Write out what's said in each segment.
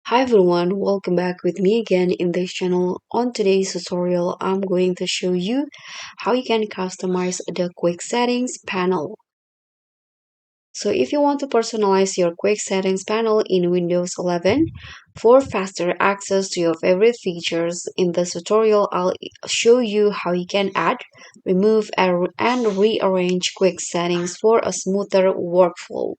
Hi everyone, welcome back with me again in this channel. On today's tutorial, I'm going to show you how you can customize the quick settings panel. So if you want to personalize your quick settings panel in Windows 11 for faster access to your favorite features, in this tutorial I'll show you how you can add, remove, and rearrange quick settings for a smoother workflow.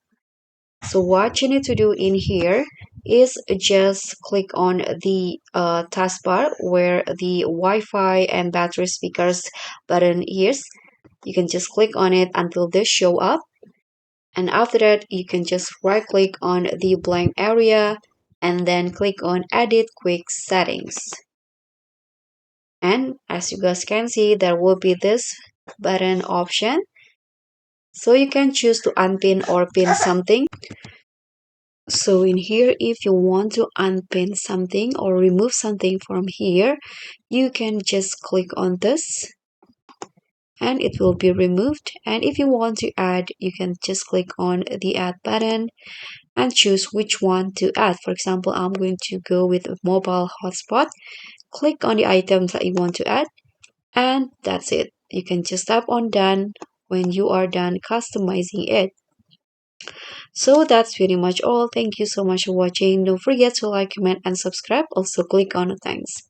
So what you need to do in here is just click on the taskbar where the Wi-Fi and battery speakers button is. You can just click on it until they show up. And after that, you can just right click on the blank area and then click on Edit Quick Settings. And as you guys can see, there will be this button option. So you can choose to unpin or pin something. So in here, if you want to unpin something or remove something from here, you can just click on this and it will be removed. And if you want to add, you can just click on the add button and choose which one to add. For example, I'm going to go with a mobile hotspot. Click on the items that you want to add and that's it. You can just tap on done when you are done customizing it. So that's pretty much all. Thank you so much for watching. Don't forget to like, comment, and subscribe. Also click on the thanks.